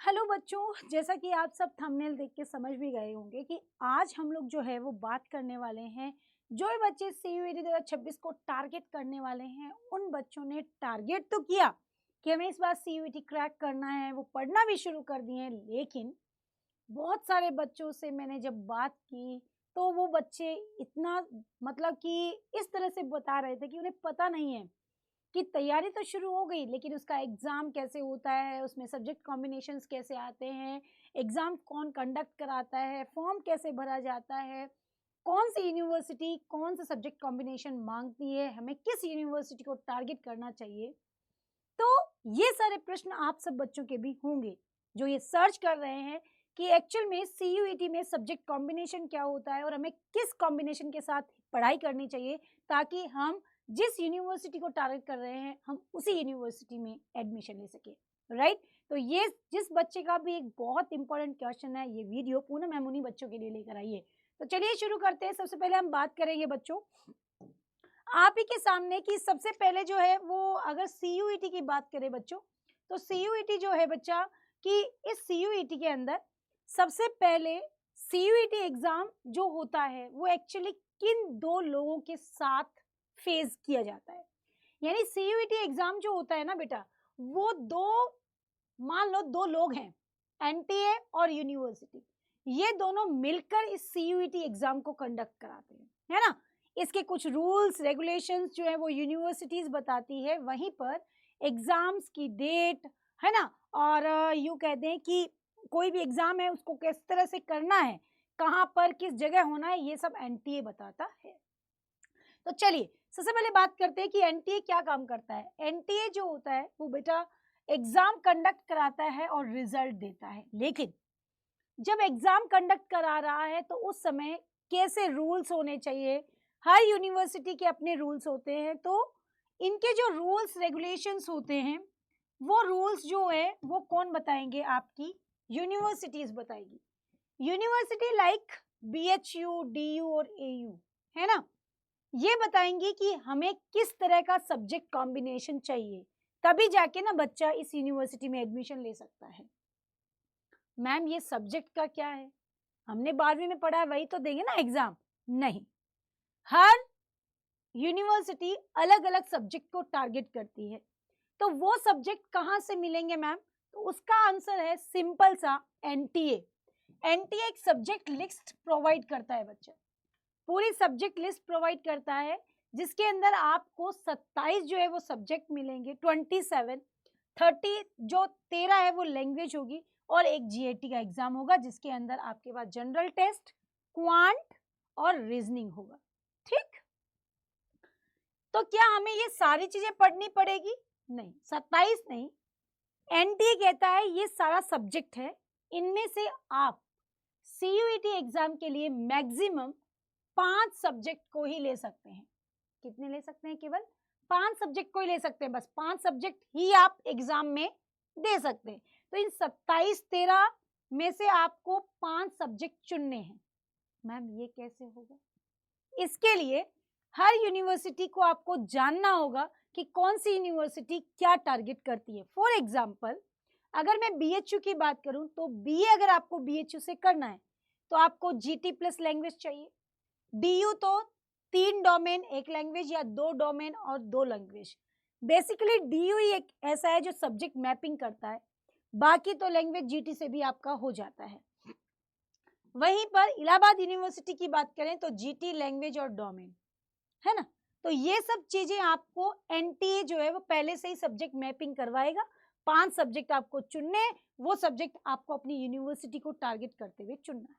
Hello बच्चों, जैसा कि आप सब थंबनेल देख के समझ भी गए होंगे कि आज हम लोग जो है वो बात करने वाले हैं। जो ये बच्चे सीयूईटी 2026 को टारगेट करने वाले हैं, उन बच्चों ने टारगेट तो किया कि हमें इस बार सीयूईटी क्रैक करना है, वो पढ़ना भी शुरू कर दिए हैं। लेकिन बहुत सारे बच्चों से मैंने जब बात की तो वो बच्चे इतना मतलब कि इस तरह से बता रहे थे कि उन्हें पता नहीं है कि तैयारी तो शुरू हो गई, लेकिन उसका एग्ज़ाम कैसे होता है, उसमें सब्जेक्ट कॉम्बिनेशंस कैसे आते हैं, एग्ज़ाम कौन कंडक्ट कराता है, फॉर्म कैसे भरा जाता है, कौन सी यूनिवर्सिटी कौन सा सब्जेक्ट कॉम्बिनेशन माँगती है, हमें किस यूनिवर्सिटी को टारगेट करना चाहिए। तो ये सारे प्रश्न आप सब बच्चों के भी होंगे, जो ये सर्च कर रहे हैं कि एक्चुअल में सीयूईटी में सब्जेक्ट कॉम्बिनेशन क्या होता है और हमें किस कॉम्बिनेशन के साथ पढ़ाई करनी चाहिए ताकि हम जिस यूनिवर्सिटी को टारगेट कर रहे हैं, हम उसी यूनिवर्सिटी में एडमिशन ले सकें, राइट? तो ये जिस बच्चे का भी एक बहुत इंपॉर्टेंट क्वेश्चन है, ये वीडियो पूनम मैम उन्हीं बच्चों के लिए लेकर आई है। तो चलिए शुरू करते हैं। सबसे पहले हम बात करेंगे बच्चों आप ही के सामने कि सबसे पहले जो है वो अगर सीयूईटी की बात करें बच्चों, तो सीयूईटी जो है बच्चा कि इस सीयूईटी के अंदर सबसे पहले सीयूईटी एग्जाम जो होता है वो एक्चुअली किन दो लोगों के साथ फेस किया जाता है। यानी सीयूईटी एग्जाम जो होता है ना बेटा, वो दो मान लो दो लोग हैं, एनटीए और यूनिवर्सिटी, ये दोनों मिलकर इस सीयूईटी एग्जाम को कंडक्ट कराते हैं, है ना? इसके कुछ रूल्स रेगुलेशंस जो है वो यूनिवर्सिटीज बताती है, वहीं पर एग्जाम्स की डेट, है ना, और यूँ कह दें कि कोई भी एग्जाम है उसको किस तरह से करना है, कहाँ पर किस जगह होना है, ये सब एनटीए बताता है। तो चलिए सबसे पहले बात करते हैं कि एनटीए क्या काम करता है। एनटीए जो होता है वो बेटा एग्जाम कंडक्ट कराता है और रिजल्ट देता है। लेकिन जब एग्जाम कंडक्ट करा रहा है तो उस समय कैसे रूल्स होने चाहिए, हर यूनिवर्सिटी के अपने रूल्स होते हैं। तो इनके जो रूल्स रेगुलेशंस होते हैं, वो रूल्स जो है वो कौन बताएंगे, आपकी यूनिवर्सिटीज बताएगी। यूनिवर्सिटी लाइक बीएचयू, डीयू और एयू, है ना, ये बताएंगे कि हमें किस तरह का सब्जेक्ट कॉम्बिनेशन चाहिए, तभी जाके ना बच्चा इस यूनिवर्सिटी में एडमिशन ले सकता है। मैम ये सब्जेक्ट का क्या है, हमने 12वीं में पढ़ा है वही तो देंगे ना एग्जाम? नहीं, हर यूनिवर्सिटी अलग अलग सब्जेक्ट को टारगेट करती है। तो वो सब्जेक्ट कहाँ से मिलेंगे मैम? तो उसका आंसर है सिंपल सा, एनटीए। एनटीए एक सब्जेक्ट लिस्ट प्रोवाइड करता है बच्चा, पूरी सब्जेक्ट लिस्ट प्रोवाइड करता है, जिसके अंदर आपको 27 जो है वो सब्जेक्ट मिलेंगे, 27 30 जो 13 है वो लैंग्वेज होगी और एक जीएटी का एग्जाम होगा, जिसके अंदर आपके पास जनरल टेस्ट, क्वांट और रीजनिंग होगा। ठीक, तो क्या हमें ये सारी चीजें पढ़नी पड़ेगी? नहीं, 27 नहीं, एनटीए कहता है ये सारा सब्जेक्ट है, इनमें से आप सीयूईटी एग्जाम के लिए मैक्सिमम 5 सब्जेक्ट को ही ले सकते हैं। कितने ले सकते हैं? केवल 5 सब्जेक्ट को ही ले सकते हैं, बस 5 सब्जेक्ट ही आप एग्जाम में दे सकते हैं। तो इन 27-13 में से आपको 5 सब्जेक्ट चुनने हैं। मैम ये कैसे होगा? इसके लिए हर यूनिवर्सिटी को आपको जानना होगा कि कौन सी यूनिवर्सिटी क्या टारगेट करती है। फॉर एग्जाम्पल अगर मैं बीएचयू की बात करूं, तो बीए अगर आपको बीएचयू से करना है तो आपको जीटी प्लस लैंग्वेज चाहिए। डीयू तो 3 डोमेन 1 लैंग्वेज या 2 डोमेन और 2 लैंग्वेज। बेसिकली डीयू ही एक ऐसा है जो सब्जेक्ट मैपिंग करता है, बाकी तो लैंग्वेज जीटी से भी आपका हो जाता है। वहीं पर इलाहाबाद यूनिवर्सिटी की बात करें तो जीटी लैंग्वेज और डोमेन, है ना। तो ये सब चीजें आपको एनटीए जो है वो पहले से ही सब्जेक्ट मैपिंग करवाएगा। 5 सब्जेक्ट आपको चुनने हैं, वो सब्जेक्ट आपको अपनी यूनिवर्सिटी को टारगेट करते हुए चुनना है।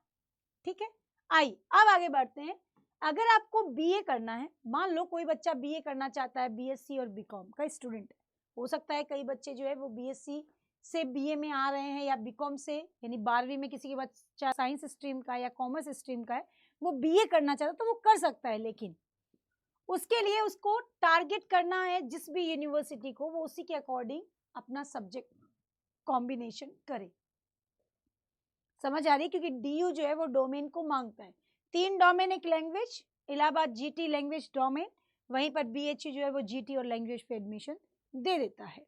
ठीक है, आइए अब आगे बढ़ते हैं। अगर आपको बीए करना है, मान लो कोई बच्चा बीए करना चाहता है, बीएससी और बीकॉम का स्टूडेंट हो सकता है, कई बच्चे जो है वो बीएससी से बीए में आ रहे हैं या बीकॉम से, यानी 12वीं में किसी के बच्चा साइंस स्ट्रीम का या कॉमर्स स्ट्रीम का है, वो बीए करना चाहता है तो वो कर सकता है। लेकिन उसके लिए उसको टारगेट करना है जिस भी यूनिवर्सिटी को, वो उसी के अकॉर्डिंग अपना सब्जेक्ट कॉम्बिनेशन करे। समझ आ रही है? क्योंकि डीयू जो है वो डोमेन को मांगता है, 3 domain 1 language, Allahabad GT language domain, वहीं पर बीएचयू जो है वो जीटी और लैंग्वेज पे एडमिशन दे देता है।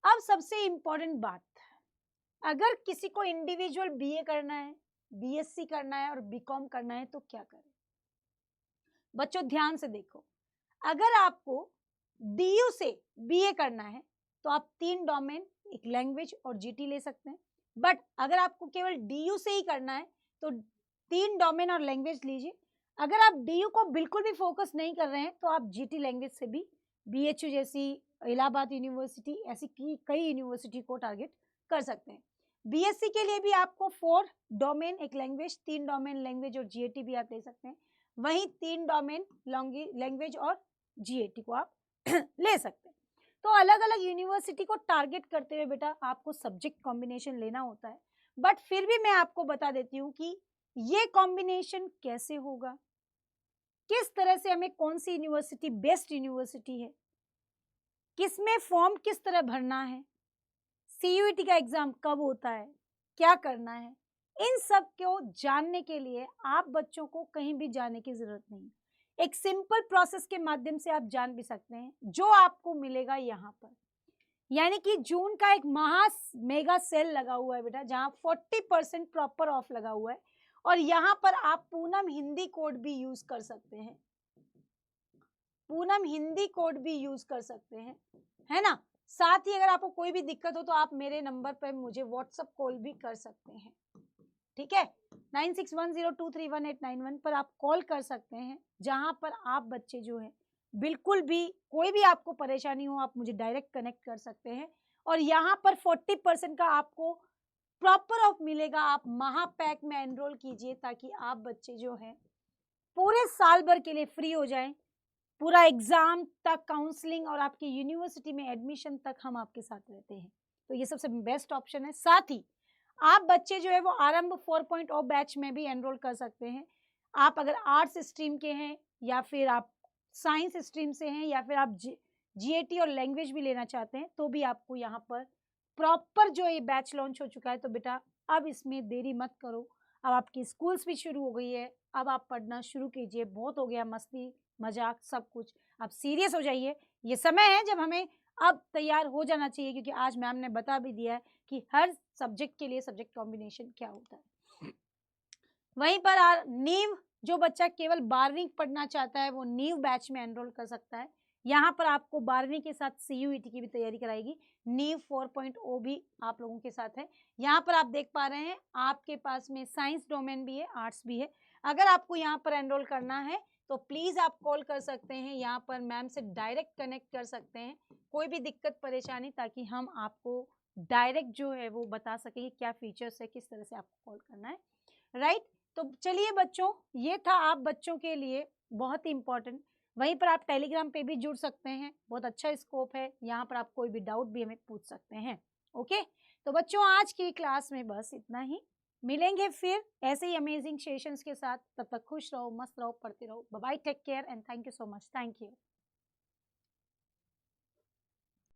अब सबसे इंपॉर्टेंट बात, अगर किसी को इंडिविजुअल बीए करना है, बीएससी करना है और बीकॉम करना है तो क्या करें? बच्चों ध्यान से देखो, अगर आपको डीयू से बीए करना है तो आप 3 डोमेन, एक लैंग्वेज और जीटी ले सकते हैं। बट अगर आपको केवल डीयू से ही करना है तो 3 डोमेन और लैंग्वेज लीजिए। अगर आप डीयू को बिल्कुल भी फोकस नहीं कर रहे हैं तो आप जीटी लैंग्वेज से भी बीएचयू जैसी, इलाहाबाद यूनिवर्सिटी, ऐसी कई यूनिवर्सिटी को टारगेट कर सकते हैं। बीएससी के लिए भी आपको 4 डोमेन, एक लैंग्वेज, 3 डोमेन लैंग्वेज और जीएटी भी आप ले सकते हैं। वहीं 3 डोमेन लैंग्वेज और जीएटी को आप ले सकते हैं। तो अलग अलग यूनिवर्सिटी को टारगेट करते हुए बेटा आपको सब्जेक्ट कॉम्बिनेशन लेना होता है। बट फिर भी मैं आपको बता देती हूँ कि ये कॉम्बिनेशन कैसे होगा, किस तरह से हमें कौन सी यूनिवर्सिटी बेस्ट यूनिवर्सिटी है, किसमें फॉर्म किस तरह भरना है, सीयूईटी का एग्जाम कब होता है, क्या करना है, इन सब को जानने के लिए आप बच्चों को कहीं भी जाने की जरूरत नहीं। एक सिंपल प्रोसेस के माध्यम से आप जान भी सकते हैं, जो आपको मिलेगा यहाँ पर। यानी कि जून का एक मेगा सेल लगा हुआ है बेटा, जहाँ 40% प्रॉपर ऑफ लगा हुआ है और यहाँ पर आप पूनम हिंदी कोड भी यूज कर सकते हैं, पूनम हिंदी कोड भी यूज कर सकते हैं, है ना। साथ ही अगर आपको कोई भी दिक्कत हो तो आप मेरे नंबर पर मुझे व्हाट्सएप कॉल भी कर सकते हैं, ठीक है। 9610231891 पर आप कॉल कर सकते हैं, जहां पर आप बच्चे जो है बिल्कुल भी कोई भी आपको परेशानी हो आप मुझे डायरेक्ट कनेक्ट कर सकते हैं। और यहाँ पर 40% का आपको प्रॉपर ऑफ मिलेगा। आप महापैक में एनरोल कीजिए ताकि आप बच्चे जो है पूरे साल भर के लिए फ्री हो जाएं। पूरा एग्जाम तक, काउंसलिंग और आपकी यूनिवर्सिटी में एडमिशन तक हम आपके साथ रहते हैं। तो ये सबसे बेस्ट ऑप्शन है। साथ ही आप बच्चे जो है वो आरंभ 4.0 बैच में भी एनरोल कर सकते हैं। आप अगर आर्ट्स स्ट्रीम के हैं या फिर आप साइंस स्ट्रीम से हैं या फिर आप जीएटी और लैंग्वेज भी लेना चाहते हैं तो भी आपको यहाँ पर प्रॉपर जो ये बैच लॉन्च हो चुका है। तो बेटा अब इसमें देरी मत करो, अब आपकी स्कूल्स भी शुरू हो गई है, अब आप पढ़ना शुरू कीजिए। बहुत हो गया मस्ती मजाक सब कुछ, अब सीरियस हो जाइए। ये समय है जब हमें अब तैयार हो जाना चाहिए, क्योंकि आज मैम ने बता भी दिया है कि हर सब्जेक्ट के लिए सब्जेक्ट कॉम्बिनेशन क्या होता है। वहीं पर नीव, जो बच्चा केवल 12वीं पढ़ना चाहता है वो नीव बैच में एनरोल कर सकता है। यहाँ पर आपको 12वीं के साथ सीयूईटी की भी तैयारी कराएगी। नीव 4.0 भी आप लोगों के साथ है। यहाँ पर आप देख पा रहे हैं आपके पास में साइंस डोमेन भी है, आर्ट्स भी है। अगर आपको यहाँ पर एनरोल करना है तो प्लीज आप कॉल कर सकते हैं, यहाँ पर मैम से डायरेक्ट कनेक्ट कर सकते हैं, कोई भी दिक्कत परेशानी, ताकि हम आपको डायरेक्ट जो है वो बता सकें क्या फीचर्स है, किस तरह से आपको कॉल करना है, राइट। तो चलिए बच्चों, ये था आप बच्चों के लिए बहुत ही इंपॉर्टेंट। वहीं पर आप टेलीग्राम पे भी जुड़ सकते हैं, बहुत अच्छा स्कोप है, यहाँ पर आप कोई भी डाउट भी हमें पूछ सकते हैं। ओके, तो बच्चों आज की क्लास में बस इतना ही। मिलेंगे फिर ऐसे ही अमेजिंग सेशंस के साथ। तब तक खुश रहो, मस्त रहो, पढ़ते रहो। Bye bye, take care and thank you so much. Thank you.